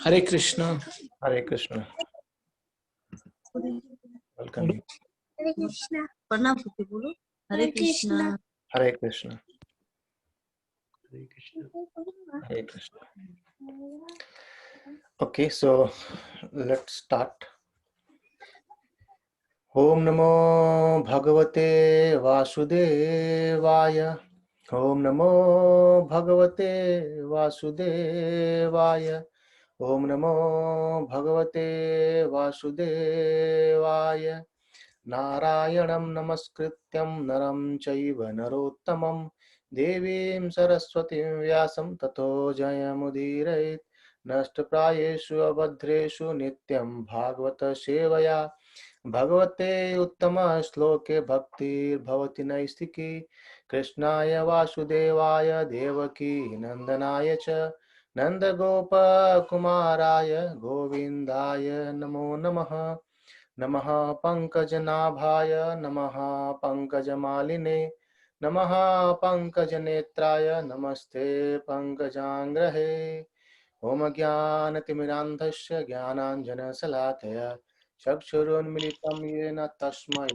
Hare Krishna. Hare Krishna. Welcome you. Hare Krishna. Pranam Puti bolo. Hare Krishna. Hare Krishna. Hare Krishna. Hare Krishna. Okay, so let's start. Om Namo Bhagavate Vasudevaya. Om Namo Bhagavate Vasudevaya. Om Namo Bhagavate Vasudevaya. Narayanam Namaskrityam Naram Chaiva Narottamam Devim Saraswatim Vyasam Tato Jayamudirayit Nashtaprayeshu Abhadreshu Nityam Bhagavata Sevaya Bhagavate Uttama Shloke Bhaktir Bhavati Naistiki Krishnaya Vasudevaya Devaki Nandanaya Cha Nanda Gopa Kumaraya Govindaya Namo Namaha Namaha Pankajanaභaya Namaha Pankajamaline Namaha Pankajanetraya Namaste Pankajangrahe Om Jnanatimirandhasya Jnananjana Salakaya Chakshurunmilitam Yena Tasmai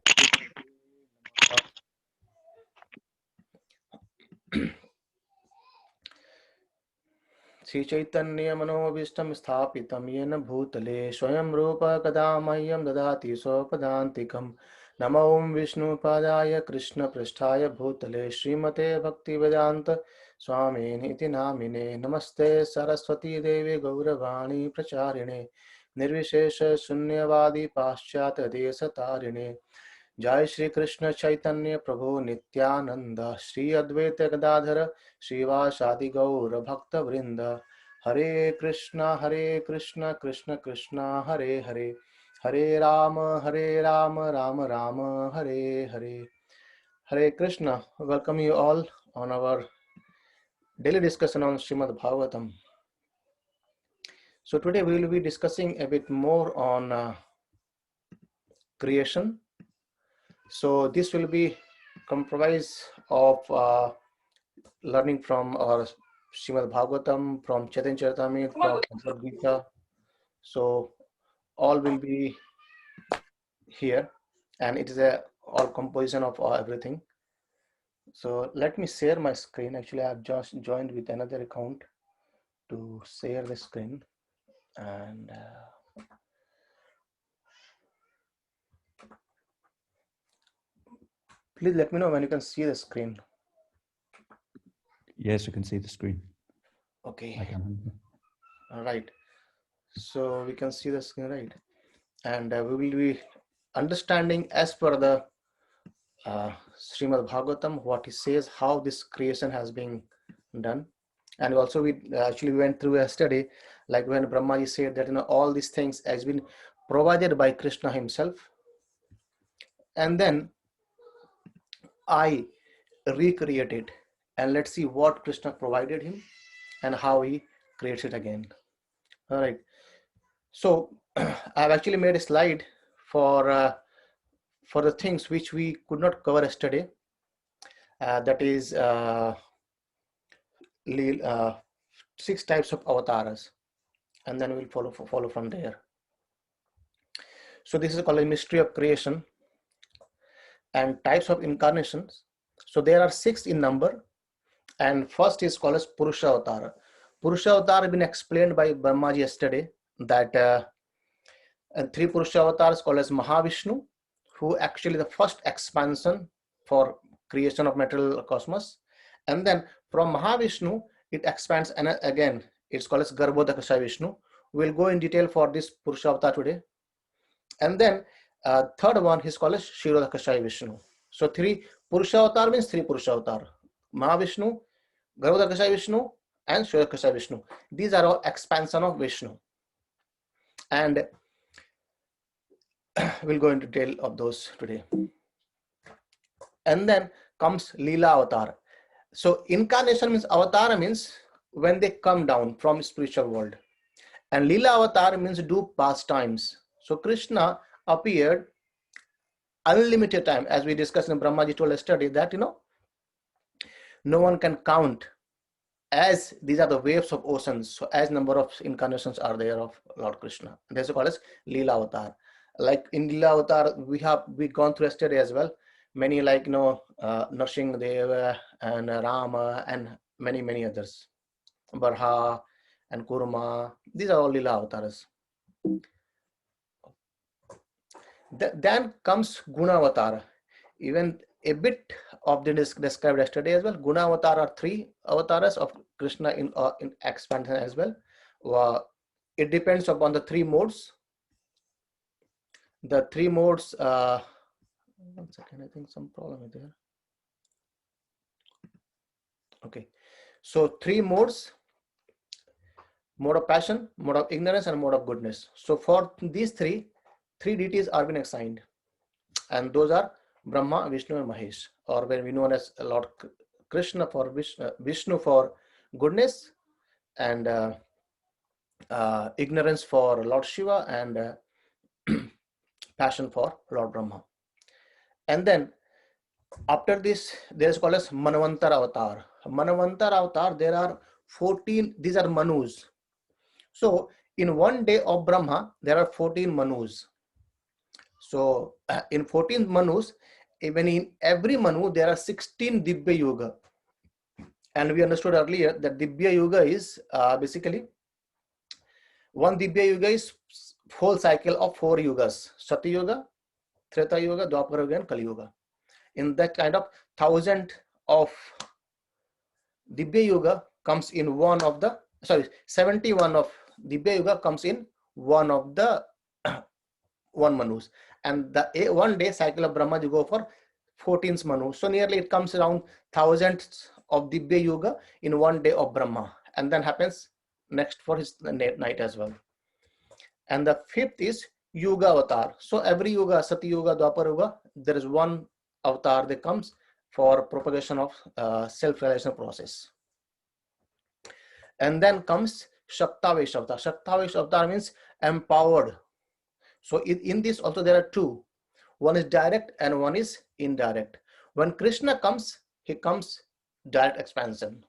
Sri Chaitanya Manovishtam Sthapitam Yena Bhutale Swayam Rupa Kadamahyam Dadati Sopadantikam Namo Om Vishnu Padaya Krishna Pristhaya Bhutale Srimate Bhakti Vedanta Swami Niti Namine Namaste Saraswati Devi Gauravani Pracharine Nirvishesha Sunyavadi Paschat Desa Tarine Jai Shri Krishna Chaitanya Prabhu Nityananda Shri Advaita Gadadhara Srivasadi Gaura Bhakta Vrinda Hare Krishna Krishna Krishna Hare Hare Hare Rama Rama Rama Hare Hare. Hare Krishna. Welcome you all on our daily discussion on Srimad Bhagavatam. So today we will be discussing a bit more on creation. So this will be comprised of learning from our Srimad Bhagavatam, from Chaitanya Charitamrita, from Bhagavad Gita. So all will be here, and it is a all composition of everything. So let me share my screen. Actually, I have just joined with another account to share the screen, and please let me know when you can see the screen. Yes, I can see the screen. Okay. I can. All right. So we can see the screen, right? And we will be understanding as per the Srimad Bhagavatam what it says, how this creation has been done. And also we actually went through a study like when Brahmaji said that all these things has been provided by Krishna himself, and then I recreated, and let's see what Krishna provided him and how he creates it again. All right, so I've actually made a slide for the things which we could not cover yesterday. That is 6 types of avatars, and then we'll follow from there. So this is called a mystery of creation and types of incarnations. So there are 6 in number, and first is called as Purusha Avatar. Purusha Avatar has been explained by Brahmaji yesterday, that 3 Purusha Avatars called as Mahavishnu, who actually the first expansion for creation of material cosmos, and then from Mahavishnu it expands, and again it's called as Garbhodakasha Vishnu. We'll go in detail for this Purusha Avatar today. And then third one is called as Kshirodakasha Vishnu. So 3 Purusha Avatar means 3 Purusha Avatar: Mahavishnu, Garbhodakasha Vishnu, and Kshirodakasha Vishnu. These are all expansion of Vishnu, and we'll go into detail of those today. And then comes Leela Avatar. So incarnation means avatar means when they come down from spiritual world, and Leela Avatar means do pastimes. So Krishna appeared unlimited time, as we discussed in Brahmaji told yesterday that no one can count as these are the waves of oceans, so as number of incarnations are there of Lord Krishna. This is called as Leela Avatar. Like in Leela Avatar, we gone through yesterday as well. Many like Narsingh Deva and Rama and many others. Barha and Kurma. These are all Leela Avatars. Then comes Guna Avatar. Even a bit of the described yesterday as well. Guna Avatar are 3 avatars of Krishna in expansion as well. It depends upon the 3 modes. The 3 modes. 1 second, I think some problem is there. Okay, so 3 modes: mode of passion, mode of ignorance, and mode of goodness. So for these three deities are been assigned, and those are Brahma, Vishnu, and Mahesh, or when we know as Lord Krishna for Vishnu for goodness, and ignorance for Lord Shiva, and passion for Lord Brahma. And then after this, there is called as Manvantar Avatar. Manvantar Avatar, there are 14, these are Manus. So in one day of Brahma, there are 14 Manus. So in 14 Manus, even in every Manu, there are 16 Dibya Yuga. And we understood earlier that Dibya Yuga is basically one Dibya Yuga is whole cycle of 4 yugas: Sati Yuga, Treta Yuga, Dwapara Yuga, and Kali Yuga. In that kind of 1000 of Dibya Yuga comes in one of the, 71 of Dibya Yuga comes in one of the one Manus. And the one day cycle of Brahma, you go for 14th Manu. So nearly it comes around 1000 of Dibya Yuga in one day of Brahma. And then happens next for his night as well. And the 5th is Yuga Avatar. So every Yuga, Sati Yuga, Dwapara Yuga, there is one avatar that comes for propagation of self-realization process. And then comes Shaktavesh Avatar. Shaktavesh Avatar means empowered. So in this also there are 2. One is direct and one is indirect. When Krishna comes, he comes direct expansion.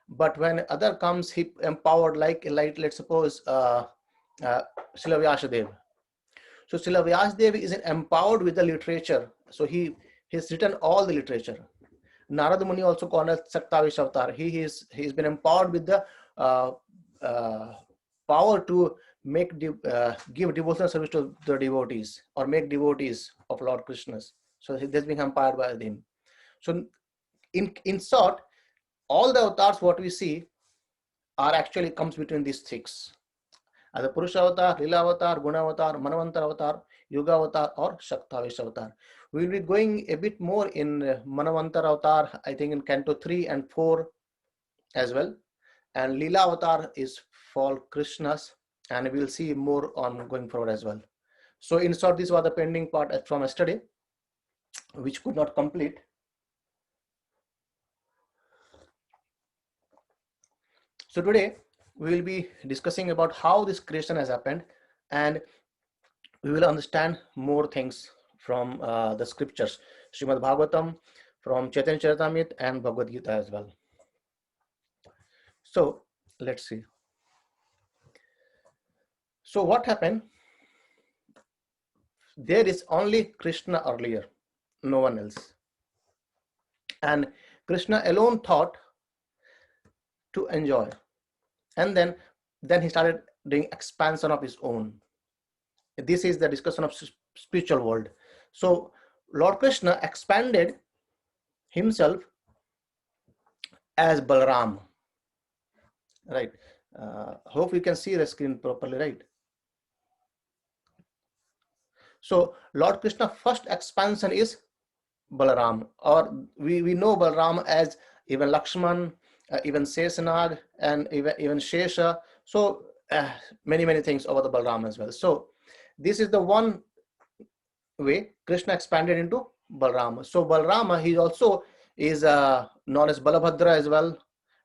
But when other comes, he empowered, like let's suppose Srila Vyasadeva. So Srila Vyasadeva is empowered with the literature. So he's written all the literature. Narada Muni also called as Saktavish Avatar. He's been empowered with the power to give devotional service to the devotees, or make devotees of Lord Krishna's. So that's being empowered by him. So in short, all the avatars what we see are actually comes between these 6. The Purusha Avatar, Lila Avatar, Guna Avatar, Manvantar Avatar, Yuga Avatar, or Shaktavesh Avatar. We will be going a bit more in Manvantar Avatar, I think in Canto 3 and 4 as well. And Lila Avatar is for Krishna's, and we will see more on going forward as well. So in short, this was the pending part from yesterday, which could not complete. So today we will be discussing about how this creation has happened, and we will understand more things from the scriptures, Srimad Bhagavatam, from Chaitanya Charitamrita, and Bhagavad Gita as well. So let's see. So what happened? There is only Krishna earlier, no one else. And Krishna alone thought to enjoy. And then he started doing expansion of his own. This is the discussion of spiritual world. So Lord Krishna expanded himself as Balaram. Right. Hope you can see the screen properly, right? So Lord Krishna first expansion is Balaram, or we know Balaram as even Lakshman, even Seshanag, and even Shesha. So many things over the Balaram as well. So this is the one way Krishna expanded into Balarama. So Balarama, he also is known as Balabhadra as well,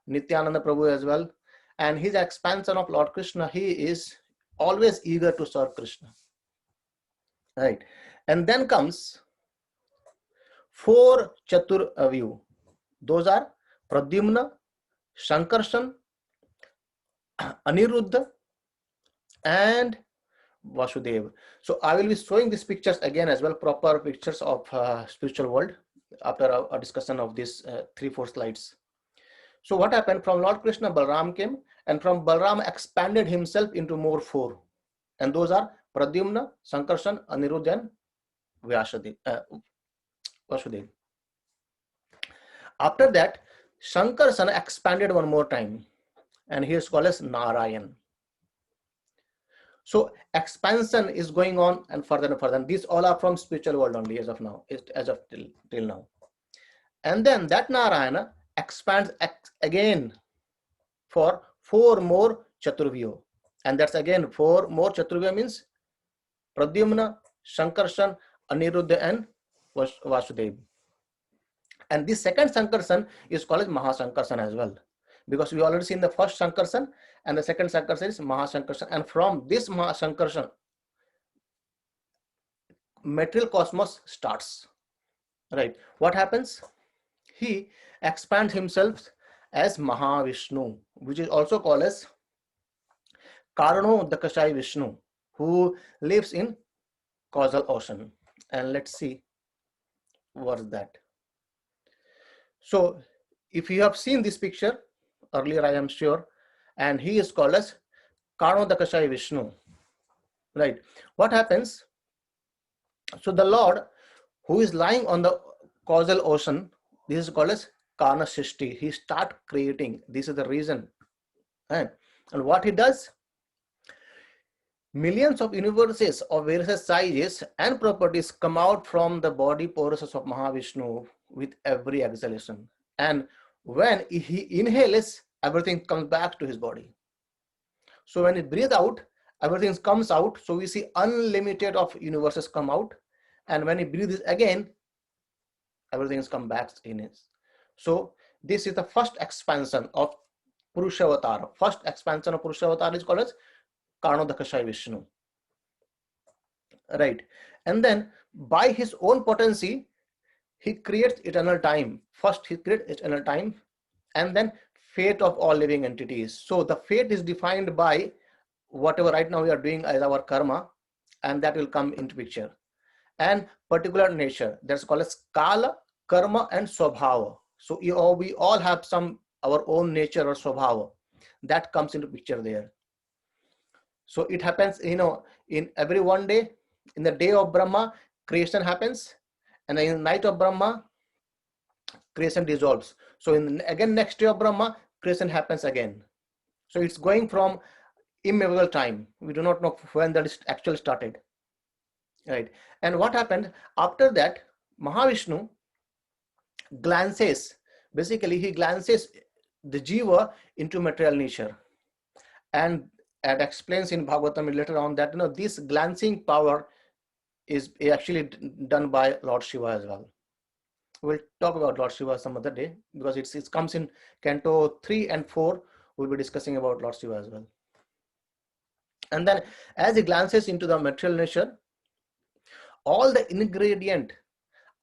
Nityananda Prabhu as well. And his expansion of Lord Krishna, he is always eager to serve Krishna. Right. And then comes 4 Chatur Aviyu. Those are Pradyumna, Shankarshan, Aniruddha, and Vasudev. So I will be showing these pictures again as well, proper pictures of spiritual world after a discussion of these 3-4 slides. So what happened? From Lord Krishna, Balram came, and from Balram expanded himself into more 4. And those are Pradyumna, Sankarshan, Aniruddha, and Vasudev. After that, Sankarshan expanded one more time, and he is called as Narayan. So expansion is going on and further and further. And these all are from spiritual world only as of now, till now. And then that Narayana expands again for 4 more Chaturvyo. And that's again 4 more Chaturvyo means Pradyumna, Sankarshan, Aniruddha, and Vasudev. And this second Sankarshan is called as Mahasankarshan as well, because we already seen the first Sankarshan, and the second Sankarshan is Mahasankarshan. And from this Mahasankarshan, material cosmos starts. Right? What happens? He expands himself as Mahavishnu, which is also called as Karano Dakashai Vishnu, who lives in causal ocean. And let's see what's that. So if you have seen this picture earlier, I am sure, and he is called as Karano Dakashai Vishnu. Right? What happens? So the Lord who is lying on the causal ocean, this is called as Karna Shishti. He start creating. This is the reason. And what he does? Millions of universes of various sizes and properties come out from the body pores of Mahavishnu with every exhalation. And when he inhales, everything comes back to his body. So when he breathes out, everything comes out. So we see unlimited of universes come out. And when he breathes again, everything has come back in his. So this is the first expansion of Purushavatara. First expansion of Purushavatara is called as Karnodakashai Vishnu. Right. And then by his own potency, he creates eternal time. First, he creates eternal time, and then fate of all living entities. So the fate is defined by whatever right now we are doing as our karma, and that will come into picture. And particular nature, that's called as Kala, Karma, and Swabhava. So we all have our own nature or Swabhava. That comes into picture there. So it happens, in every one day. In the day of Brahma, creation happens, and in the night of Brahma, creation dissolves. So again next day of Brahma, creation happens again. So it's going from immemorial time. We do not know when that is actually started. Right. And what happened after that? Mahavishnu glances, basically he glances the jiva into material nature, and it explains in Bhagavatam later on that this glancing power is actually done by Lord Shiva as well. We'll talk about Lord Shiva some other day, because it comes in Canto 3 and 4. We'll be discussing about Lord Shiva as well. And then as he glances into the material nature, all the ingredients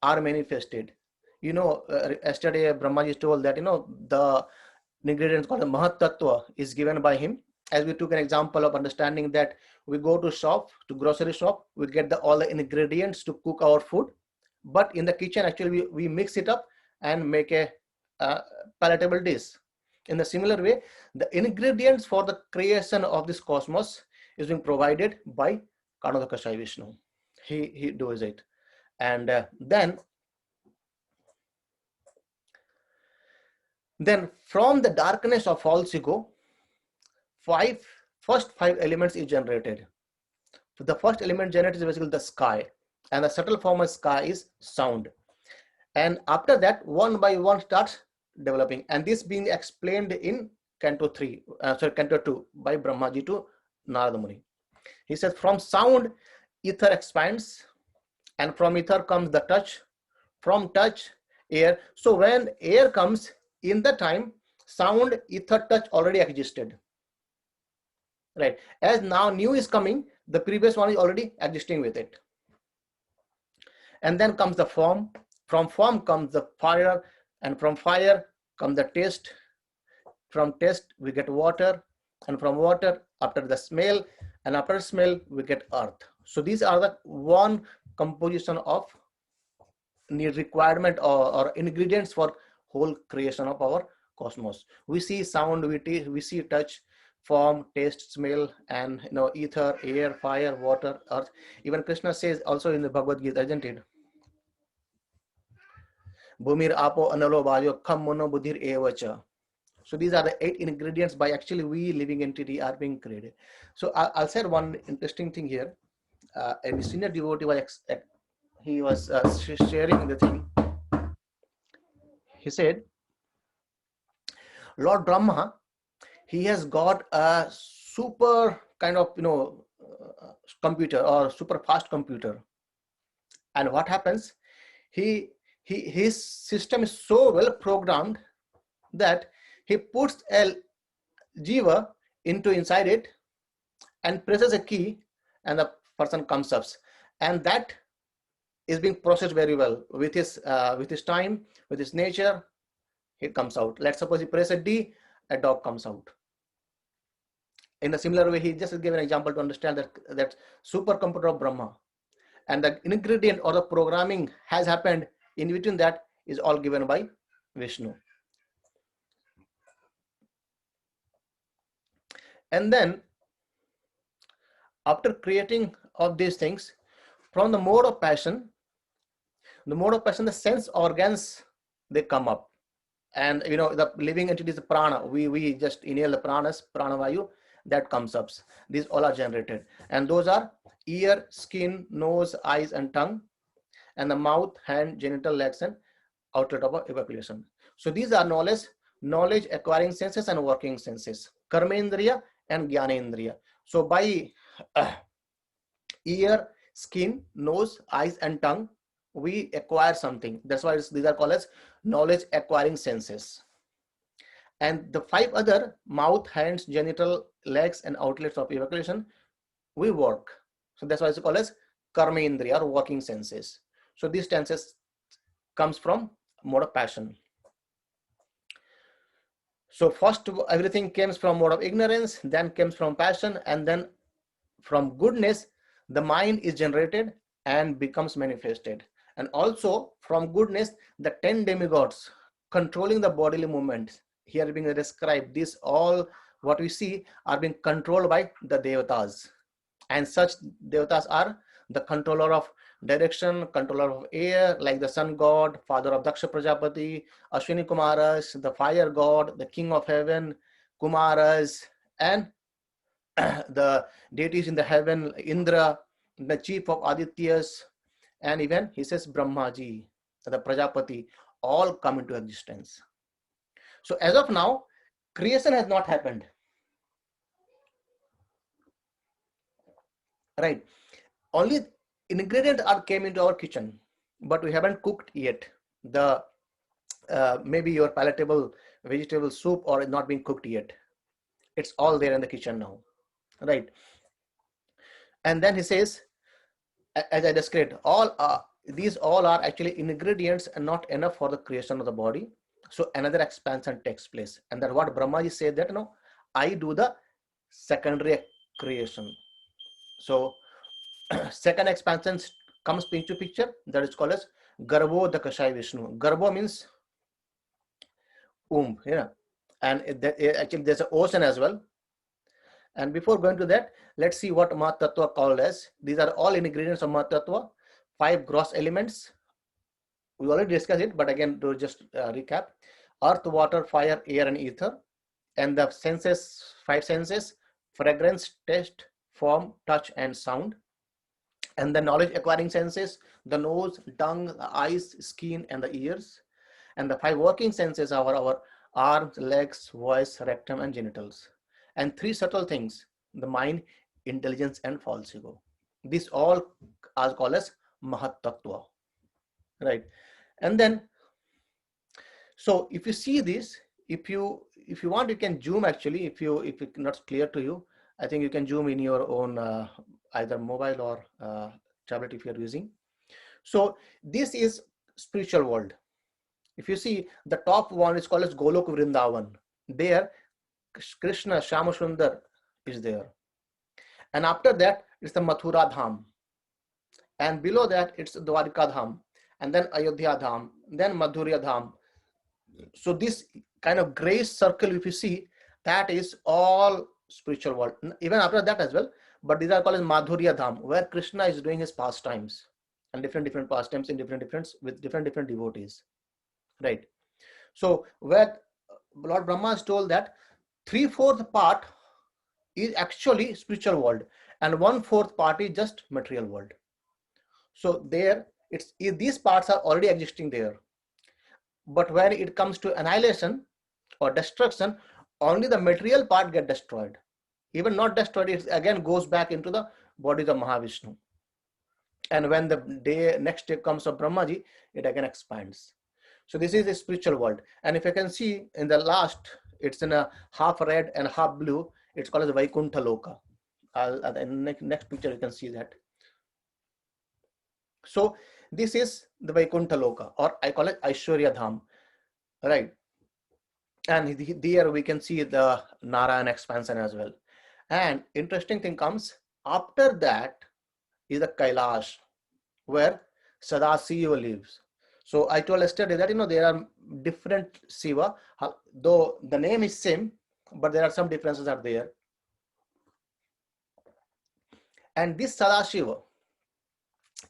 are manifested. Yesterday Brahmaji told that the ingredients called the Mahat Tattva is given by him. As we took an example of understanding that we go to grocery shop, we get all the ingredients to cook our food, but in the kitchen actually we mix it up and make a palatable dish. In the similar way, the ingredients for the creation of this cosmos is being provided by Karnodakashai Vishnu. He does it. And then from the darkness of false ego, first five elements is generated. The first element generated is basically the sky, and the subtle form of sky is sound. And after that, one by one starts developing, and this being explained in Canto 2 by Brahmaji to Narada Muni. He says, from sound, ether expands, and from ether comes the touch, from touch, air. So when air comes, in the time, sound, ether, touch already existed. Right. As now new is coming, the previous one is already existing with it. And then comes the form. From form comes the fire, and from fire comes the taste, From taste we get water, and from water after the smell, and after smell we get earth. So these are the one composition of need requirement or ingredients for whole creation of our cosmos. We see sound, we see touch, form, taste, smell, and ether, air, fire, water, earth. Even Krishna says also in the Bhagavad Gita, isn't it? Bhumir apo analo vayo kham mono buddhir evacha. So these are the 8 ingredients by actually we living entity are being created. So I'll say one interesting thing here. A senior devotee was sharing the thing. He said, Lord Brahma, he has got a super kind of computer or super fast computer, and what happens, his system is so well programmed that he puts a jiva into inside it and presses a key, and the person comes up, and that is being processed very well with his time, with his nature. It comes out. Let's suppose he press a D, a dog comes out. In a similar way, he just gave an example to understand that supercomputer of Brahma, and the ingredient or the programming has happened in between, that is all given by Vishnu. And then after creating of these things, from the mode of passion, the sense organs, they come up, and the living entity is the prana. We just inhale the pranavayu, that comes up. These all are generated, and those are ear, skin, nose, eyes, and tongue, and the mouth, hand, genital, legs, and outlet of evacuation. So these are knowledge acquiring senses and working senses, karmendriya and jnanendriya. So by ear, skin, nose, eyes, and tongue, we acquire something. That's why these are called as knowledge acquiring senses. And the 5 other, mouth, hands, genital, legs, and outlets of evacuation, we work. So that's why it's called as karmendriya or working senses. So these senses comes from mode of passion. So first everything comes from mode of ignorance, then comes from passion, and then from goodness the mind is generated and becomes manifested. And also from goodness, the 10 demigods controlling the bodily movements here being described, this all what we see are being controlled by the Devatas. And such Devatas are the controller of direction, controller of air, like the sun god, father of Daksha Prajapati, Ashwini Kumaras, the fire god, the king of heaven, Kumaras, and the deities in the heaven, Indra, the chief of Adityas, and even he says Brahmaji, the Prajapati, all come into existence. So as of now, creation has not happened. Right? Only ingredients came into our kitchen, but we haven't cooked yet. The maybe your palatable vegetable soup or not being cooked yet. It's all there in the kitchen now, right? And then he says, as I described, these all are actually ingredients and not enough for the creation of the body. So another expansion takes place, and that what Brahmaji said that I do the secondary creation. So second expansion comes into picture, that is called as Garbo the Kashai Vishnu. Garbo means yeah, and actually there's an ocean as well. And before going to that, let's see what Mahatattva called as. These are all ingredients of Mahatattva, 5 gross elements. We already discussed it, but again to just recap: earth, water, fire, air, and ether. And the senses, 5 senses: fragrance, taste, form, touch, and sound. And the knowledge acquiring senses: the nose, tongue, the eyes, skin, and the ears. And the 5 working senses are our arms, legs, voice, rectum, and genitals. And 3 subtle things: the mind, intelligence, and false ego. These all are called as Mahat Tattva, right? And then, so if you see this, if you want, you can zoom actually. If it's not clear to you, I think you can zoom in your own either mobile or tablet if you're using. So this is spiritual world. If you see, the top one is called as Golok Vrindavan. there Krishna Shamashundar is there. And after that, it's the Mathura Dham. And below that, it's Dwarika Dham. And then Ayodhya Dham. Then Madhurya Dham. So this kind of gray circle, if you see, that is all spiritual world. Even after that as well. But these are called as Madhurya Dham, where Krishna is doing his pastimes. And different pastimes in different with different devotees. Right. So where Lord Brahma is told that 3/4 part is actually spiritual world and 1/4 part is just material world. So there these parts are already existing there. But when it comes to annihilation or destruction, only the material part get destroyed. Even not destroyed, it again goes back into the bodies of Mahavishnu. And when the next day comes of Brahmaji, it again expands. So this is the spiritual world. And if you can see in the last, it's in a half red and half blue. It's called as Vaikuntha Loka. In the next picture, you can see that. So this is the Vaikuntha Loka, or I call it Aishwarya Dham, right? And there we can see the Narayan expansion as well. And interesting thing comes, after that is the Kailash, where Sadasiva lives. So I told yesterday that, there are different Shiva, though the name is same, but there are some differences are there. And this Sadashiva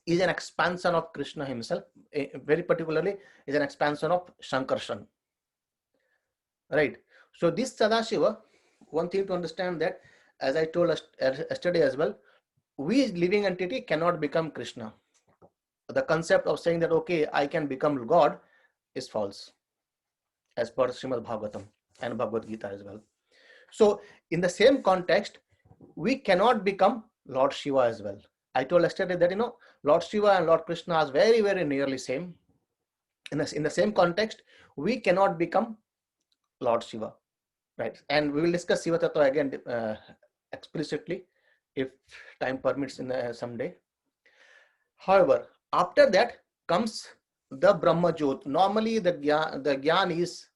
is an expansion of Krishna himself, very particularly is an expansion of Shankarshan. Right. So this Sadashiva, one thing to understand that, as I told yesterday as well, we living entity cannot become Krishna. The concept of saying that, okay, I can become God is false, as per Srimad Bhagavatam and Bhagavad Gita as well. So in the same context, we cannot become Lord Shiva as well. I told yesterday that, Lord Shiva and Lord Krishna are very, very nearly same. In the same context, we cannot become Lord Shiva, right? And we will discuss Shiva Tattva again explicitly if time permits in someday. However, after that comes the Brahma Jyot. Normally the Gyan is,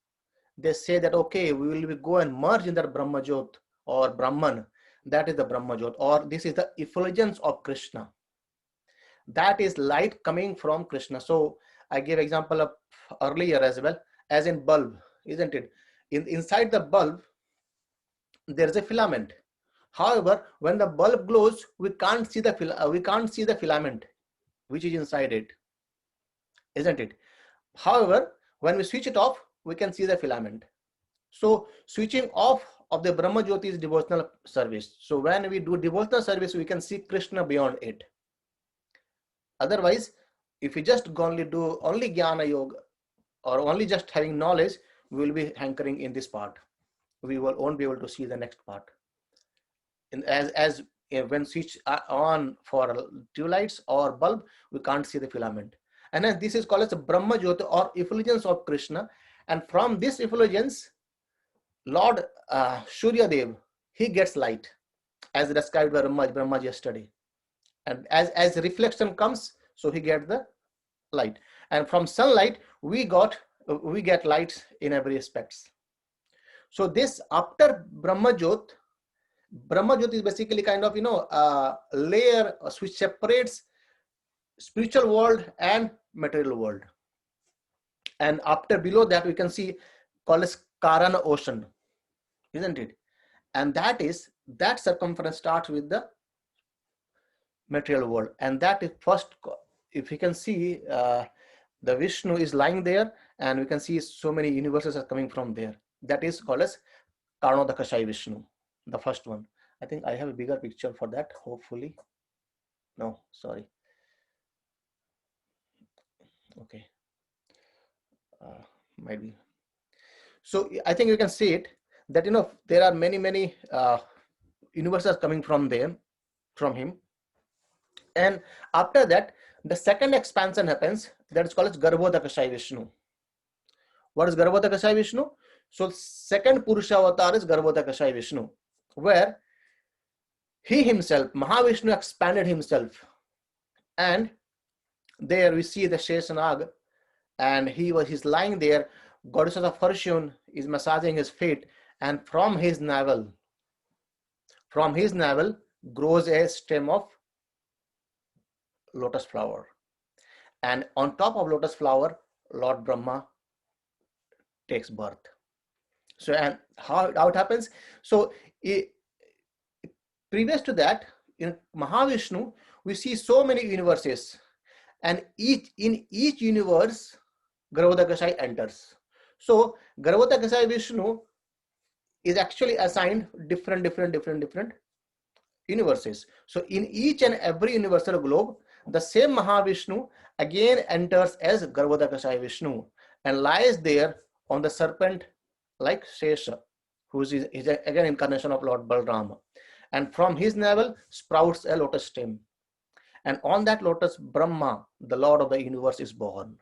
they say that, okay, we will go and merge in that Brahma Jyot or Brahman. That is the Brahma Jyot, or this is the effulgence of Krishna. That is light coming from Krishna. So I gave example of earlier as well, as in bulb, isn't it? Inside the bulb, there is a filament. However, when the bulb glows, we can't see the filament which is inside it, isn't it? However, when we switch it off, we can see the filament. So switching off of the Brahma Jyoti is devotional service. So when we do devotional service, we can see Krishna beyond it. Otherwise, if we just only do Jnana Yoga or only just having knowledge, we will be hankering in this part. We won't be able to see the next part. And as when switch on for tube lights or bulb, we can't see the filament. And then this is called as a Brahma Jyoti or effulgence of Krishna. And from this effulgence, Lord Surya Dev, he gets light, as described by Brahmaji yesterday. And as reflection comes, so he gets the light. And from sunlight, we get light in every aspects. So this after Brahma Jyot is basically kind of, a layer which separates spiritual world and material world. And after below that, we can see called as Karana ocean, isn't it? And that circumference starts with the material world. And that is first, if you can see, the Vishnu is lying there, and we can see so many universes are coming from there. That is called as Karnodakashai Vishnu, the first one. I think I have a bigger picture for that, hopefully. No, sorry. Okay. Might be. So I think you can see it, that, there are many universes coming from him. And after that, the second expansion happens, that is called as Garbhodakashai Vishnu. What is Garbhodakashai Vishnu? So second Purusha avatar is Garbhodakashai Vishnu, where he himself, Mahavishnu, expanded himself. And there we see the Sheshanag, and he's lying there, goddess of fortune is massaging his feet, and from his navel grows a stem of lotus flower, and on top of lotus flower, Lord Brahma takes birth. So, and how it happens? So, previous to that, in Mahavishnu, we see so many universes, and in each universe, Garvodakasai enters. So, Garvodakasai Vishnu is actually assigned different universes. So, in each and every universal globe, the same Mahavishnu again enters as Garvodakasai Vishnu and lies there on the serpent like Shesha, who is again incarnation of Lord Balrama. And from his navel sprouts a lotus stem. And on that lotus, Brahma, the Lord of the universe, is born.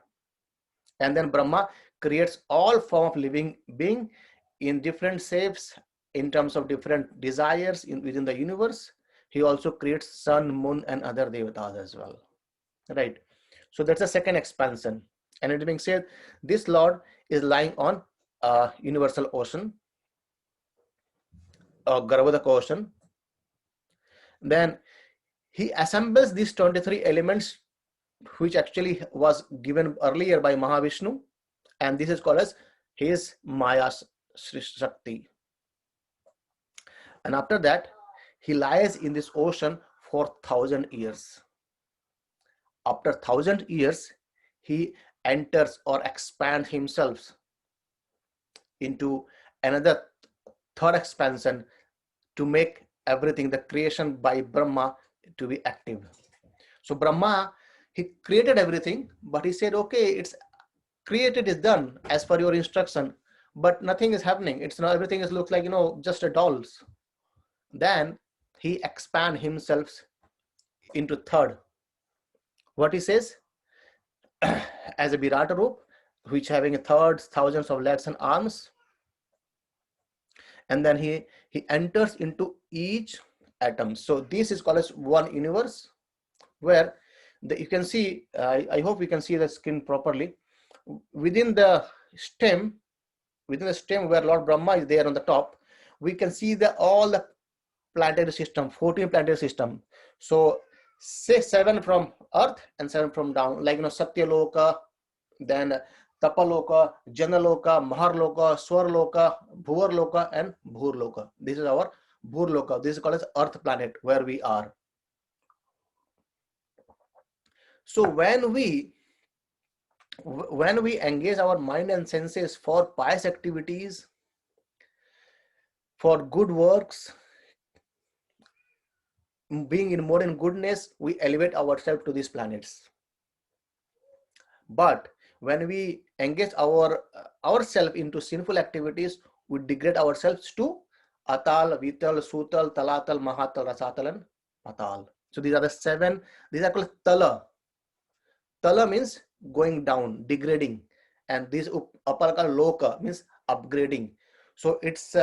And then Brahma creates all form of living being in different shapes, in terms of different desires within the universe. He also creates sun, moon, and other devatas as well. Right. So that's the second expansion. And it being said, this Lord is lying on a universal ocean, a Garvodaka ocean. Then he assembles these 23 elements, which actually was given earlier by Mahavishnu, and this is called as his Maya Shakti. And after that, he lies in this ocean for 1,000 years. After 1,000 years, he enters or expands himself into another third expansion to make everything, the creation by Brahma, to be active. So Brahma, he created everything, but he said, okay, it's created, is done as per your instruction, but nothing is happening. It's not, everything is looks like, just a dolls. Then he expand himself into third. What he says, as a Virata Roop, which having a third, thousands of legs and arms. And then he enters into each atom. So this is called as one universe, where you can see, I hope you can see the screen properly. Within the stem where Lord Brahma is there on the top, we can see all the planetary system, 14 planetary system. So say 7 from earth and 7 from down, like Satyaloka, then Tapaloka, Janaloka, Maharloka, Swarloka, Bhuvarloka, and Bhurloka. This is our Bhurloka. This is called as Earth planet, where we are. So when we engage our mind and senses for pious activities, for good works, being in more in goodness, we elevate ourselves to these planets. But when we engage ourselves into sinful activities, we degrade ourselves to Atal, Vital, Sutal, Talatal, Mahatal, Rasatal, and Patal. So these are the 7. These are called Tala. Tala means going down, degrading, and this Apalaka Loka means upgrading. So it's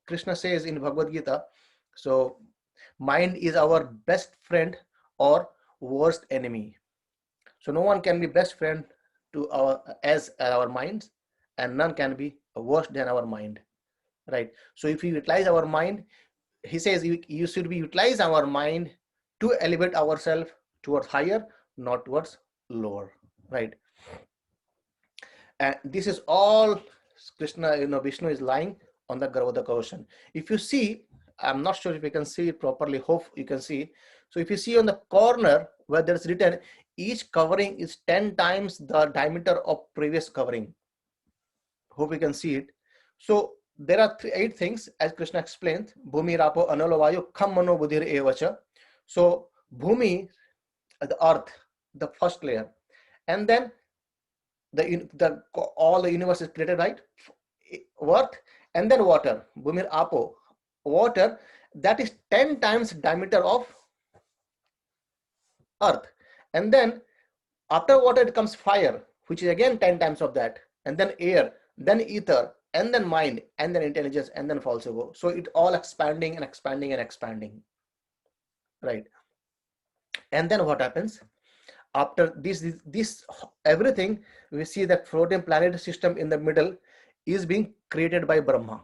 Krishna says in Bhagavad Gita, so mind is our best friend or worst enemy. So no one can be best friend to our minds, and none can be worse than our mind, right? So if we utilize our mind, he says you should be utilize our mind to elevate ourselves towards higher, not towards lower, right? And this is all Krishna, Vishnu is lying on the Garvodaka ocean. If you see, I'm not sure if you can see it properly, hope you can see. So if you see on the corner where there's written, each covering is 10 times the diameter of previous covering. Hope you can see it. So there are 8 things, as Krishna explained. Bhumi, Rapo, Analo, Vayu, Kham, Mano, Buddhir, Evacha. So Bhumi, the earth, the first layer, and then all the universe is created, right? Earth, and then water, Bhumir Apo, water, that is 10 times diameter of earth. And then after water it comes fire, which is again 10 times of that, and then air, then ether, and then mind, and then intelligence, and then falso. So it all expanding and expanding and expanding, right? And then what happens? after this everything, we see that floating planet system in the middle is being created by Brahma,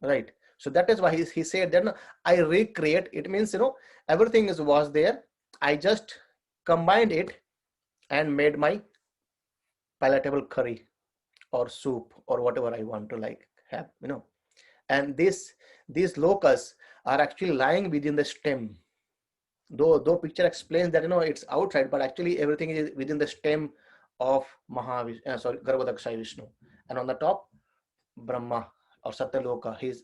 right? So that is why he said that, no, I recreate. It means, everything was there. I just combined it and made my palatable curry or soup or whatever I want to like have, and these locusts are actually lying within the stem. Though picture explains that, it's outside, but actually everything is within the stem of Garbhodakshay Vishnu. And on the top, Brahma or Satyaloka, his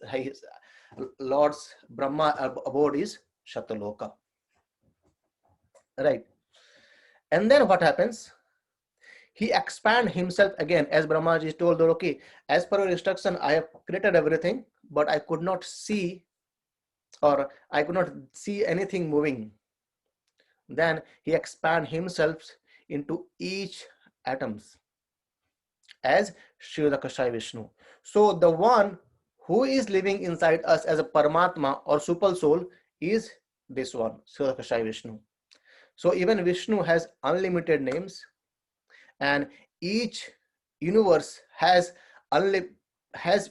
Lord's Brahma abode is Satyaloka, right? And then what happens? He expand himself again, as Brahmaji told that, okay, as per your instruction, I have created everything, but I could not see anything moving. Then he expand himself into each atoms as Shirodakashay Vishnu. So the one who is living inside us as a Paramatma or super soul is this one, Shirodakashay Vishnu. So even Vishnu has unlimited names, and each universe has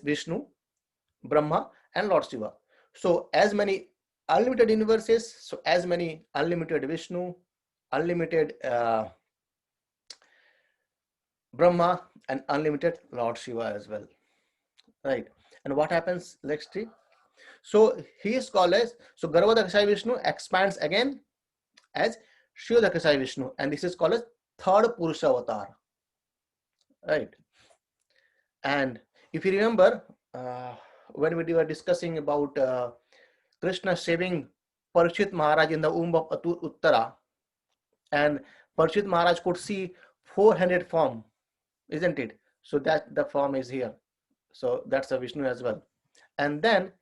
Vishnu, Brahma, and Lord Shiva. So as many unlimited universes, so as many unlimited Vishnu, unlimited Brahma, and unlimited Lord Shiva as well, right? And what happens next? So he is called as, so Garbhodakashay Vishnu expands again as Shirodakashay Vishnu, and this is called as third Purusha avatar, right? And if you remember, when we were discussing about Krishna saving Parikshit Maharaj in the womb of Uttara, and Parikshit Maharaj could see 400 form, isn't it? So that the form is here. So that's a Vishnu as well. And then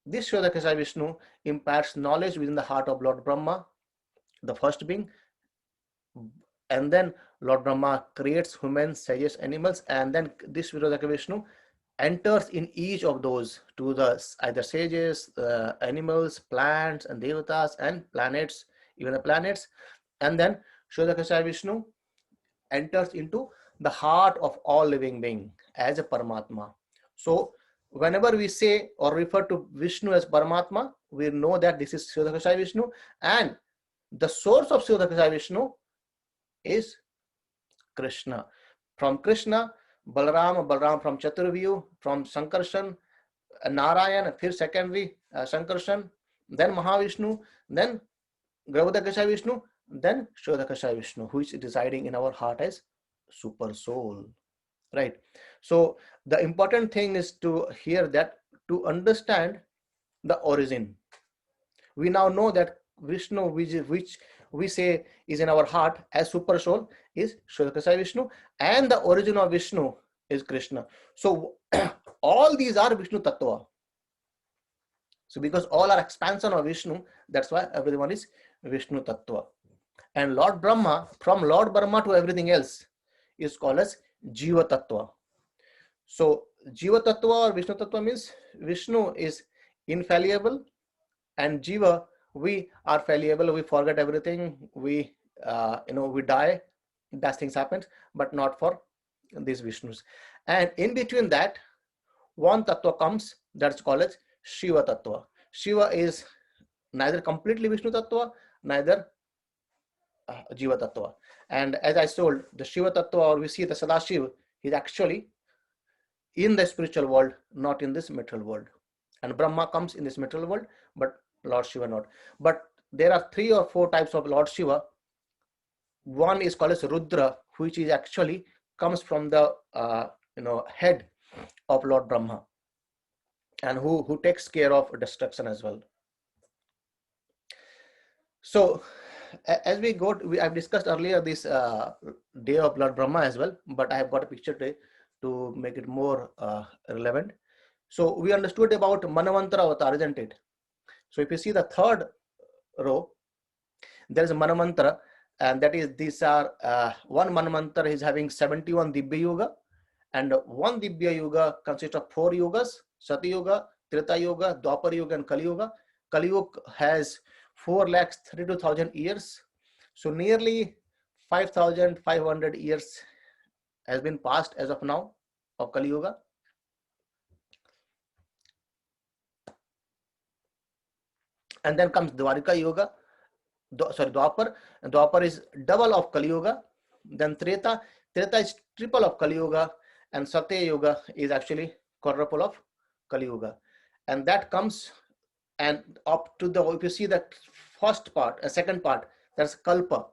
this Shirodakashay Vishnu imparts knowledge within the heart of Lord Brahma, the first being, and then Lord Brahma creates humans, sages, animals, and then this Shirodakashay Vishnu enters in each of those to the either sages, animals, plants, and Devatas, and planets, even the planets. And then Shirodakashay Vishnu enters into the heart of all living being as a Paramatma. So whenever we say or refer to Vishnu as Paramatma, we know that this is Shirodakashay Vishnu, and the source of Shirodakashay Vishnu is Krishna. From Krishna, Balaram from Chaturvyu, from Sankarshan, Narayan, फिर secondary Sankarshan, then Mahavishnu, then Garbhodakashay Vishnu, then Shirodakashay Vishnu, who is residing in our heart as super soul, right? So the important thing is to hear that, to understand the origin. We now know that Vishnu, which we say is in our heart as super soul, is Shirodakashay Vishnu, and the origin of Vishnu is Krishna. So all these are Vishnu Tattva. So because all are expansion of Vishnu, that's why everyone is Vishnu Tattva. And Lord Brahma, from Lord Brahma to everything else, is called as Jiva Tattva. So Jiva Tattva or Vishnu Tattva means Vishnu is infallible, and Jiva, we are fallible, we forget everything, we we die, that things happen, but not for these Vishnus. And in between that, one Tattva comes, that's called as Shiva Tattva. Shiva is neither completely Vishnu Tattva, neither Jiva Tattva. And as I told, the Shiva Tattva, or we see the Sadashiv, is actually in the spiritual world, not in this material world. And Brahma comes in this material world, but Lord Shiva not. But there are 3 or 4 types of Lord Shiva. One is called as Rudra, which is actually comes from the head of Lord Brahma, and who takes care of destruction as well. So as we go, I've discussed earlier this day of Lord Brahma as well, but I have got a picture today to make it more relevant. So we understood about Manavantara avatar, isn't it? So if you see the third row, there is a Manavantara, and that is, these are one Manavantara is having 71 Dibya Yuga, and one Dibya Yuga consists of 4 yugas: Sati Yuga, Treta Yuga, Dwapar Yuga, and Kali Yuga. Kali Yuga has 4,32,000 years. So nearly 5,500 years has been passed as of now of Kali Yuga. And then comes Dwarika Yuga, Dwapar. And Dwapar is double of Kali Yuga. Then Treta is triple of Kali Yuga, and Satya Yuga is actually quadruple of Kali Yuga. And that comes and up to the, if you see the first part, a second part, that's Kalpa.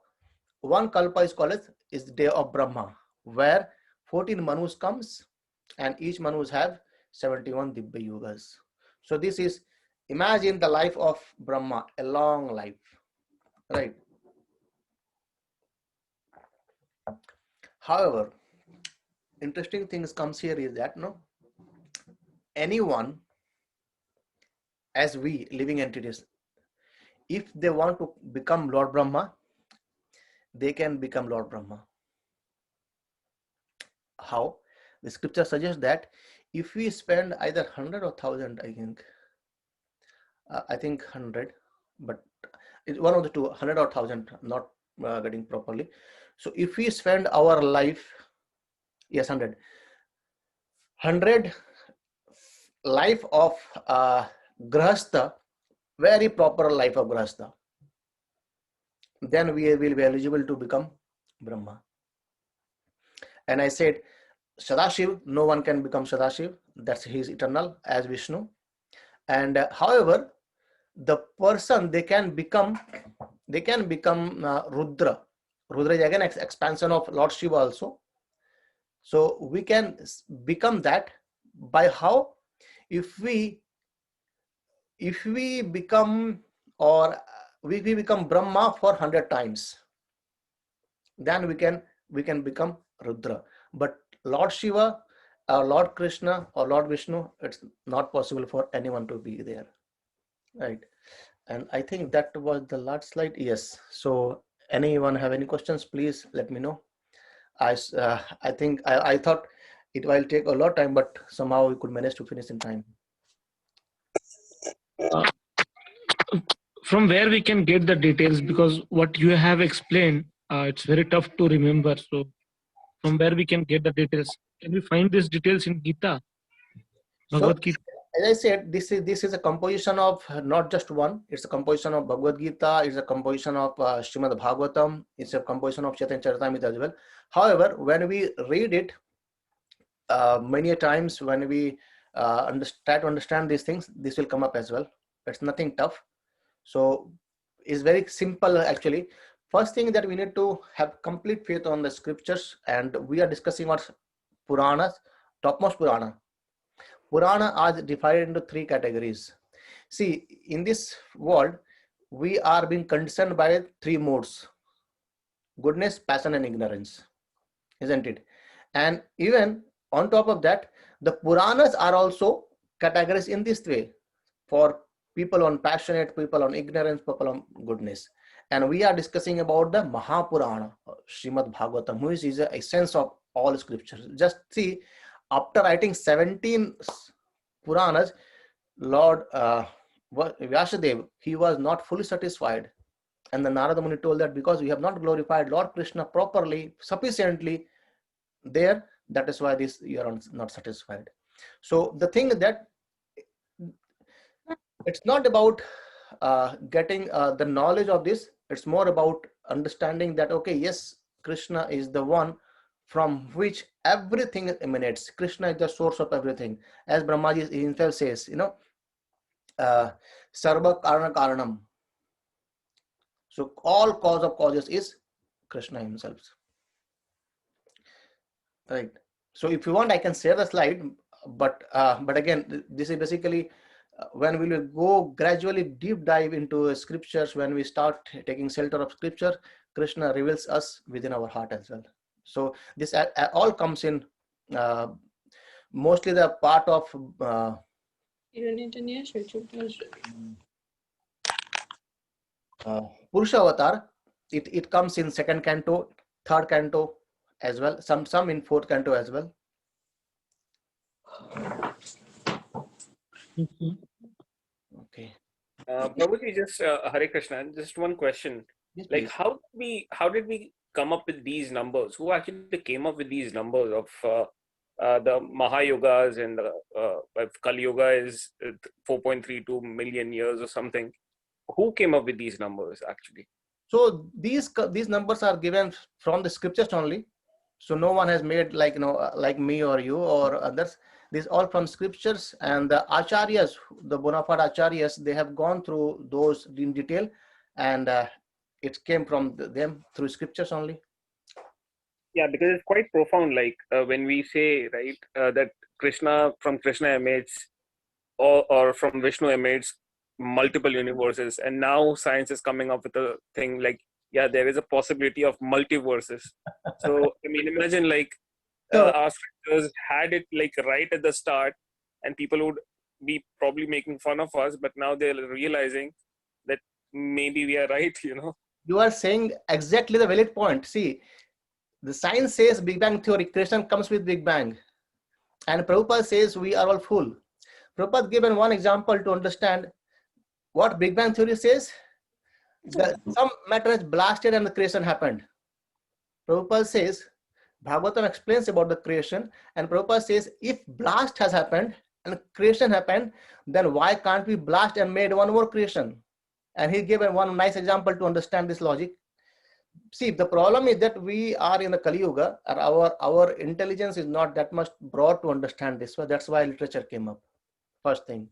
One Kalpa is called as is the day of Brahma, where 14 Manus comes, and each Manus have 71 Dibya Yugas. So this is, imagine the life of Brahma, a long life, right? However, interesting things comes here is that no, anyone, as we living entities, if they want to become Lord Brahma, they can become Lord Brahma. How? The scripture suggests that if we spend either 100 or 1,000, I think 100, but it's one of the two, 100 or 1,000, not getting properly. So if we spend our life, yes, 100 life of Grahastha, very proper life of Grahastha, then we will be eligible to become Brahma. And I said, Sadashiv, no one can become Sadashiv. That's he is eternal as Vishnu. And however, the person they can become Rudra. Rudra is again expansion of Lord Shiva also. So we can become that by how? If we become, or we become Brahma for 100 times, then we can become Rudra. But Lord Shiva or Lord Krishna or Lord Vishnu, it's not possible for anyone to be there, right? And I think that was the last slide. Yes. So anyone have any questions, please let me know. I think I thought it will take a lot of time, but somehow we could manage to finish in time. From where we can get the details, because what you have explained, it's very tough to remember. So from where we can get the details? Can we find these details in Gita, So Bhagavad Gita? as I said, this is a composition of not just one. It's a composition of Bhagavad Gita. It's a composition of Srimad Bhagavatam. It's a composition of Chaitanya Charitamrita as well. However, when we read it, many a times when we try to understand these things, this will come up as well. It's nothing tough. So it's very simple actually. First thing that we need to have complete faith on the scriptures, and we are discussing what Puranas, topmost Purana. Purana are divided into three categories. See, in this world, we are being concerned by three modes: goodness, passion, and ignorance, isn't it? And even on top of that, the Puranas are also categorized in this way for people on passionate, people on ignorance, people on goodness. And we are discussing about the Mahapurana, Srimad Bhagavatam, which is the essence of all scriptures. Just see, after writing 17 Puranas, Lord Vyasadev, he was not fully satisfied. And the Narada Muni told that because we have not glorified Lord Krishna properly, sufficiently there, that is why this you are not satisfied. So the thing is that it's not about getting the knowledge of this. It's more about understanding that, okay, yes, Krishna is the one from which everything emanates. Krishna is the source of everything. As Brahmaji himself says, Sarva Karana Karanam. So all cause of causes is Krishna himself. Right. So if you want, I can share the slide, but again, this is basically when we will go gradually deep dive into scriptures. When we start taking shelter of scripture, Krishna reveals us within our heart as well. So this all comes in mostly the part of Purusha Avatar. It comes in second canto, third canto as well. Some in fourth canto as well. Okay. Prabhuji, just Hare Krishna, just one question. Yes, Like, please. how did we come up with these numbers? Who actually came up with these numbers of the Mahayugas and Kali Yuga is 4.32 million years or something? Who came up with these numbers actually? So these numbers are given from the scriptures only. So no one has made like like me or you or others. These all from scriptures, and the acharyas, the bona fide acharyas, they have gone through those in detail, and it came from them through scriptures only. Yeah, because it's quite profound. Like when we say right that from Krishna emanates or from Vishnu emanates multiple universes, and now science is coming up with a thing like, yeah, there is a possibility of multiverses. So I mean, imagine like So our scriptures had it like right at the start, and people would be probably making fun of us, but now they're realizing that maybe we are right, you know. you are saying exactly the valid point. See, the science says Big Bang theory, creation comes with Big Bang, and Prabhupada says we are all full. Prabhupada given one example to understand what Big Bang theory says. Some matter is blasted and the creation happened. Prabhupada says, Bhagavatam explains about the creation, and Prabhupada says, if blast has happened and creation happened, then why can't we blast and made one more creation? And he gave one nice example to understand this logic. See, the problem is that we are in the Kali Yuga, and our intelligence is not that much broad to understand this. So that's why literature came up, first thing.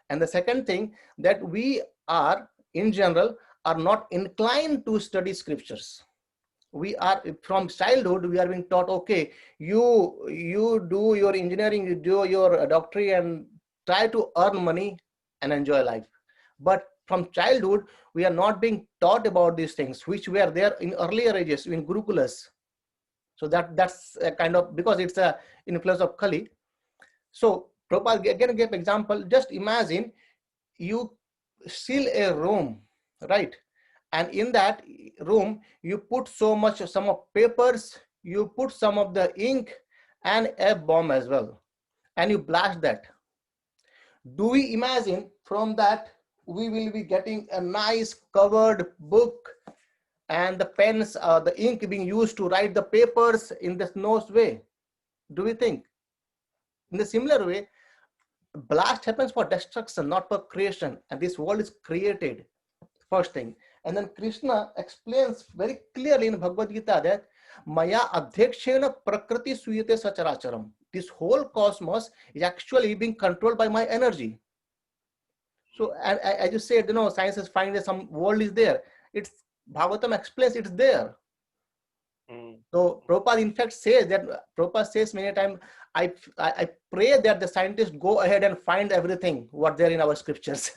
And the second thing, that we are, in general, are not inclined to study scriptures. We are from childhood we are being taught, okay, you do your engineering, you do your doctorate and try to earn money and enjoy life. But from childhood we are not being taught about these things which were there in earlier ages in gurukulas. So that's a kind of, because it's a influence of Kali. So Prabhupada again gave example. Just imagine you seal a room, right? And in that room you put some of papers, you put some of the ink and a bomb as well, and you blast that. Do we imagine from that we will be getting a nice covered book and the pens, the ink being used to write the papers in this nice way? Do we think? In the similar way, blast happens for destruction, not for creation, and this world is created, first thing. And then Krishna explains very clearly in Bhagavad Gita that Maya adhyakshena prakriti suyate sacharacharam. This whole cosmos is actually being controlled by my energy. So as you said, science has found that some world is there. It's Bhagavatam explains it's there. So Prabhupada in fact says that, Prabhupada says many times, I pray that the scientists go ahead and find everything what there in our scriptures.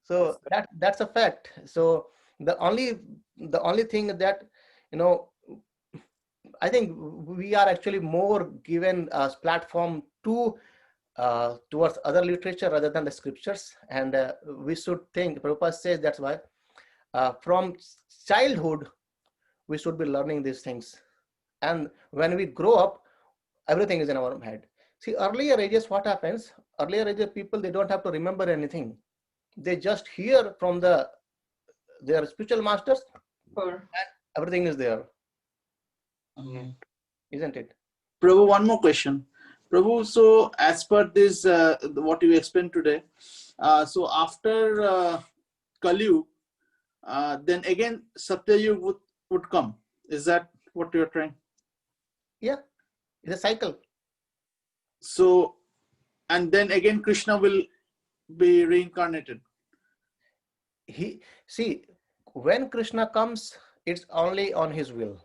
So that's a fact. So the only thing that, I think we are actually more given as platform to towards other literature rather than the scriptures, and we should think. Prabhupada says that's why from childhood we should be learning these things, and when we grow up, everything is in our head. See, earlier ages, what happens? Earlier ages people, they don't have to remember anything. They just hear from their spiritual masters, and everything is there, isn't it? Prabhu, one more question. Prabhu, so as per this, what you explained today, so after Kali Yuga, then again Satya Yuga would come. Is that what you're trying? Yeah, it's a cycle. So, and then again Krishna will be reincarnated. See, when Krishna comes, it's only on his will.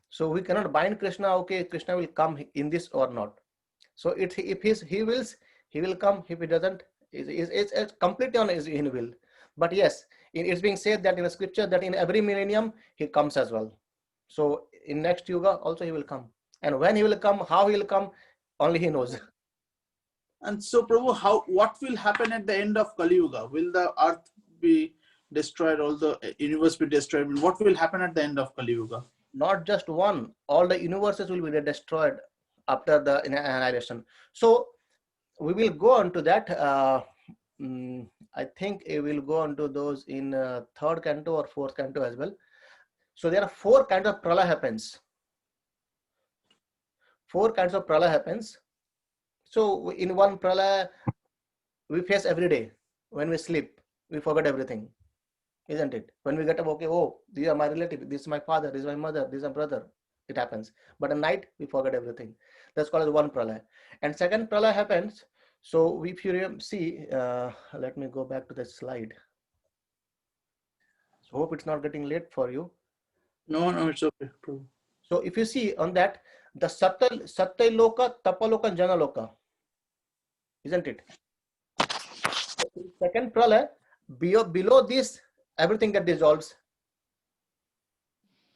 So we cannot bind Krishna, okay, Krishna will come in this or not. So if he wills, he will come. If he doesn't, it's completely on his will. But yes, it's being said that in the scripture that in every millennium he comes as well. So in next yuga also he will come. And when he will come, how he will come, only he knows. And so Prabhu, what will happen at the end of Kali Yuga? Will the earth be destroyed, all the universe be destroyed? What will happen at the end of Kali Yuga? Not just one, all the universes will be destroyed after the annihilation. So we will go on to that. I think we will go on to those in third canto or fourth canto as well. So there are 4 kinds of pralaya happens. 4 kinds of pralaya happens. So in one pralaya, we face every day. When we sleep, we forget everything, isn't it? When we get up, okay, oh, these are my relative, this is my father, this is my mother, this is my brother. It happens. But at night, we forget everything. That's called as one pralaya. And second pralaya happens. So if you see, let me go back to the slide. So hope it's not getting late for you. No, it's okay, Prabhu. So if you see on that, the Satya Loka, Tapaloka, and Jana Loka, isn't it? Second pralaya, below this, everything get dissolves.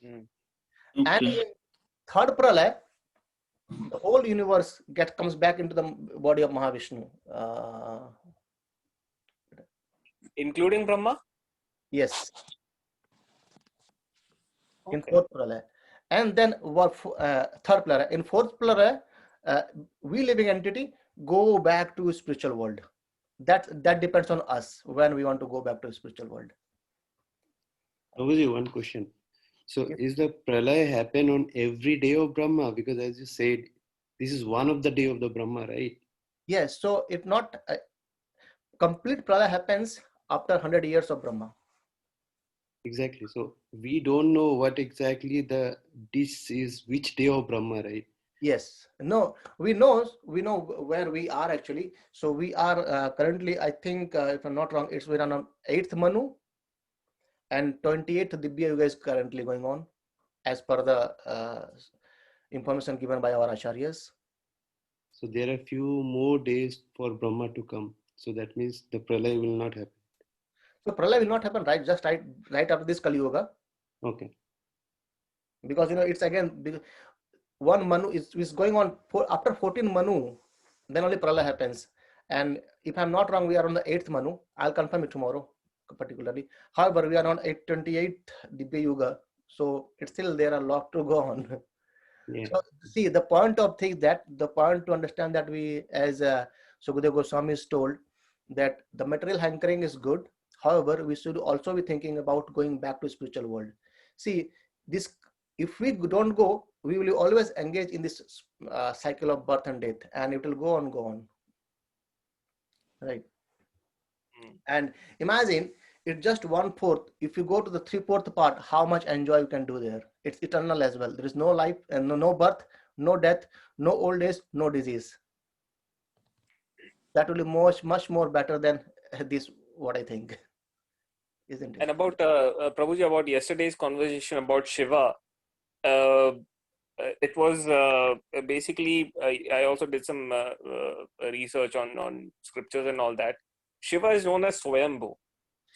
Mm. And in third pralaya, the whole universe comes back into the body of Mahavishnu. Including Brahma? Yes, in Okay. fourth pralaya. And then third pralaya. In fourth pralaya, we living entity go back to spiritual world. That depends on us when we want to go back to spiritual world. Prabhuji, one question. So Yes. is the pralaya happen on every day of Brahma? Because as you said, this is one of the day of the Brahma, right? Yes, so if not, complete pralaya happens after 100 years of Brahma. Exactly. So we don't know what exactly this is, which day of Brahma, right? Yes, no, we know where we are actually. So we are currently, I think, if I'm not wrong, we're on 8th Manu and 28th Dibya Yuga is currently going on as per the information given by our acharyas. So there are few more days for Brahma to come. So that means the pralaya will not happen. So pralaya will not happen right after this Kali Yuga, Okay. because it's again one Manu is going on after 14 Manu, then only pralaya happens. And if I'm not wrong, we are on the 8th Manu. I'll confirm it tomorrow particularly. However, we are on 828th Dibya Yuga, so it's still there a lot to go on. Yeah. So see, the point to understand that we, as Sukadeva Goswami is told, that the material hankering is good. However, we should also be thinking about going back to spiritual world. See, this, if we don't go, we will always engage in this cycle of birth and death, and it will go on, right? Mm. And imagine it's just 1/4. If you go to the 3/4 part, how much enjoy you can do there. It's eternal as well. There is no life and no birth, no death, no old age, no disease. That will be much more better than this, what I think, isn't it? And about Prabhuji, about yesterday's conversation about Shiva, uh, it was basically I also did some research on scriptures and all that. Shiva is known as Swayambhu.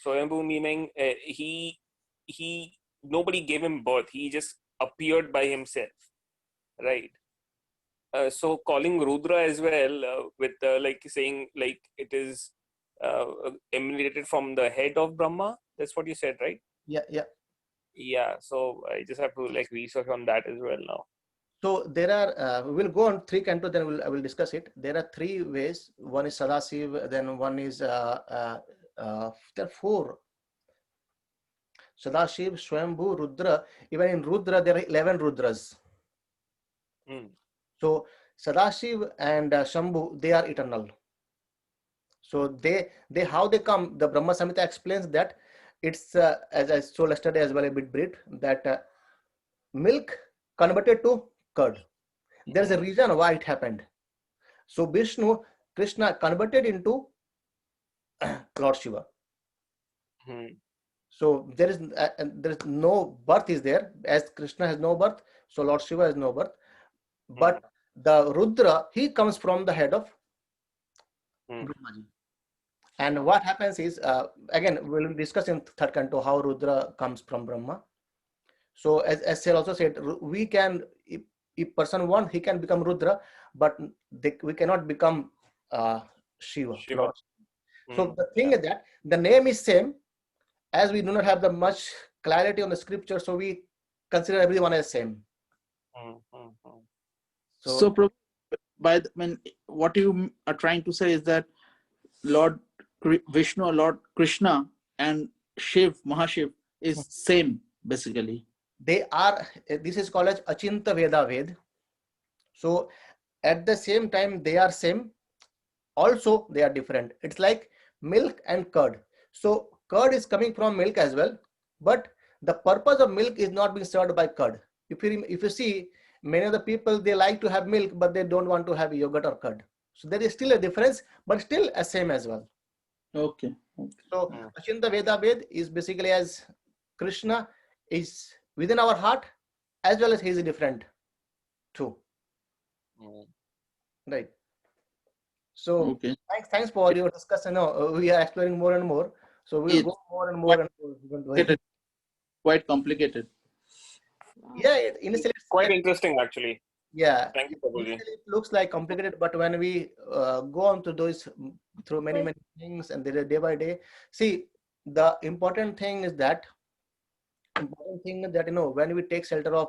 Swayambhu meaning he nobody gave him birth. He just appeared by himself, right? So calling Rudra as well with like saying like it is emanated from the head of Brahma. That's what you said, right? Yeah. Yeah. So I just have to like research on that as well now. So there are, we will go on 3 canto, then I will discuss it. There are 3 ways. One is Sadasiv, then one is, there are 4. Sadashiv, Swayambhu, Rudra. Even in Rudra, there are 11 Rudras. Mm. So Sadashiv and Shambhu, they are eternal. So they how they come, the Brahma Samhita explains that it's, as I told yesterday as well, a bit brief, that milk converted to curd. There's a reason why it happened. So Vishnu, Krishna converted into Lord Shiva. Mm. So there is no birth is there, as Krishna has no birth, so Lord Shiva has no birth. But the Rudra, he comes from the head of Brahmaji. And what happens is, again, we'll discuss in third canto how Rudra comes from Brahma. So as Sir also said, we can, if person wants, he can become Rudra, but we cannot become Shiva. Shiva. So the thing is that the name is same, as we do not have the much clarity on the scripture, so we consider everyone as same. So what you are trying to say is that Lord Vishnu or Lord Krishna and Shiv, Mahashiv is same basically. They are, this is called as Achinta Veda Ved. So at the same time, they are same. Also, they are different. It's like milk and curd. So curd is coming from milk as well, but the purpose of milk is not being served by curd. If you see, many of the people, they like to have milk, but they don't want to have yogurt or curd. So there is still a difference, but still a same as well. Okay. So Achinta Veda Ved is basically as Krishna is within our heart, as well as he is different too. Right. So Okay. thanks for your discussion. We are exploring more and more. So we'll go more and more. Quite complicated. Yeah, initially it's Quite like, interesting, actually. yeah, Thank you, Prabhuji. initially it looks like complicated, but when we go on to those through many things and day by day, see, the important thing is that when we take shelter of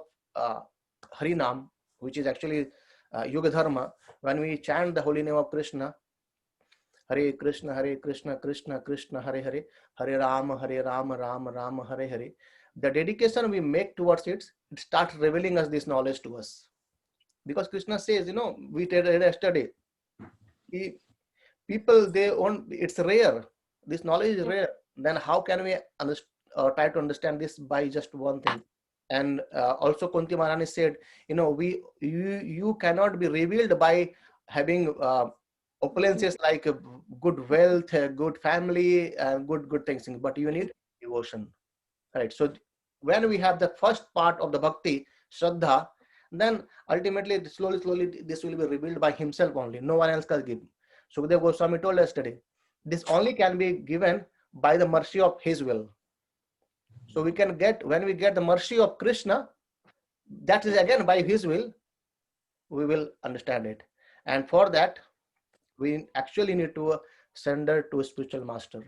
Harinam, which is actually Yuga Dharma, when we chant the holy name of Krishna, Hare Krishna, Krishna Krishna, Hare Hare, Hare Rama, Rama Rama, Hare Hare. The dedication we make towards it starts revealing us this knowledge to us. Because Krishna says, we read yesterday, people, it's rare. This knowledge is rare. Then how can we try to understand this by just one thing? And also Kunti Maharani said, you cannot be revealed by having opulences like good wealth, good family, and good things, but you need devotion, right? So when we have the first part of the bhakti, Shraddha, then ultimately slowly this will be revealed by himself only. No one else can give. Sukadeva Goswami told yesterday, this only can be given by the mercy of his will. So when we get the mercy of Krishna, that is again by his will, we will understand it. And for that, we actually need to surrender to a spiritual master,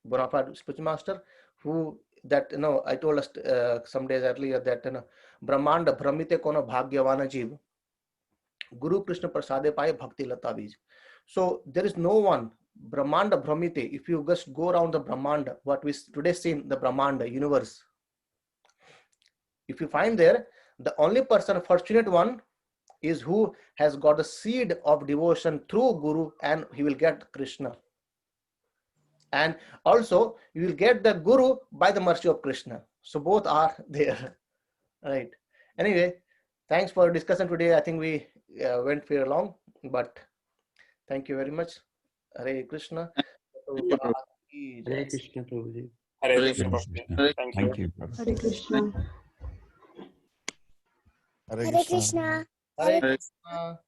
bona fide spiritual master, who I told us some days earlier that Brahmanda Brahmite kono bhagyavana jeev, Guru Krishna prasade paye bhakti lata bij. So there is no one, Brahmanda Brahmite, if you just go around the Brahmanda, what we today see in the Brahmanda universe, if you find there, the only person, fortunate one, is who has got the seed of devotion through Guru, and he will get Krishna. And also you will get the Guru by the mercy of Krishna. So both are there, right? Anyway, thanks for discussion today. I think we went very long, but thank you very much. Hare Krishna. Hare Krishna, Prabhuji. Hare Krishna, Prabhuji. Thank you. Hare Krishna. Hare Krishna. Hare Krishna.